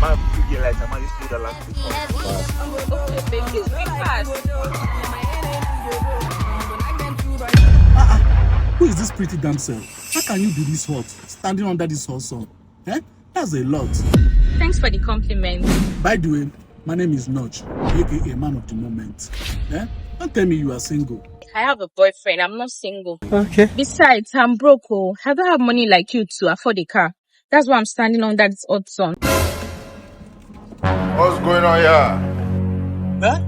man figure like I'm just the last week. Okay, babe, please be fast. Who is this pretty damsel? How can you be this hot, standing under this hot sun? Eh? That's a lot. Thanks for the compliment. By the way, my name is Notch, aka man of the moment. Eh? Don't tell me you are single. I have a boyfriend. I'm not single. Okay. Besides, I'm broke. Oh, I don't have money like you to afford a car. That's why I'm standing under this hot sun. What's going on here? Huh?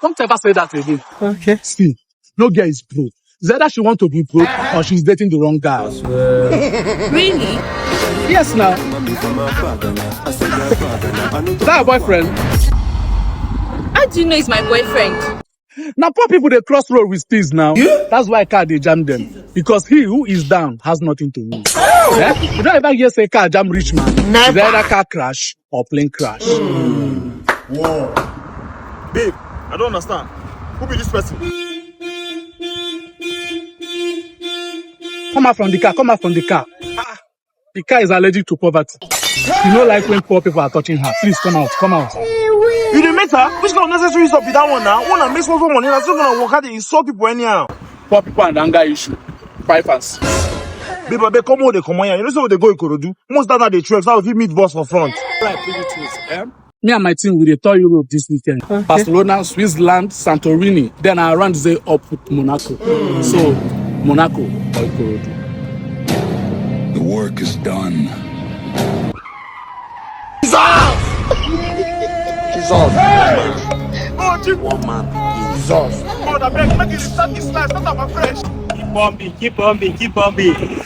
Don't ever say that again. Okay. See, no girl is broke. It's either she wants to be broke or she's dating the wrong guy. Really? Yes, now. Is that a boyfriend? How do you know he's my boyfriend? Now poor people they cross road with speeds now. Yeah? That's why car they jam them. Because he who is down has nothing to lose. Yeah? You don't ever hear say car jam rich man. It's either car crash or plane crash. Whoa. Babe, I don't understand. Who be this person? Come out from the car, come out from the car. The car is allergic to poverty. You know like when poor people are touching her. Please come out, come out. You didn't make her? Which kind of necessary stuff be that one now? One that makes one for money, I'm still gonna work hard and insult people anyhow. Poor people and anger issue. 5 and 6. Babe, they come on, they come on here. You know what they go Ikorodu? Most of that they trek, so I'll give meet boss for front. Me and my team will tour Europe this weekend. Okay. Barcelona, Switzerland, Santorini. Then I run the up with Monaco. So, Monaco or Ikorodu. The work is done. Jesus! Oh, woman. Jesus! Oh, the beg, make it start this life, start up afresh. Keep on being.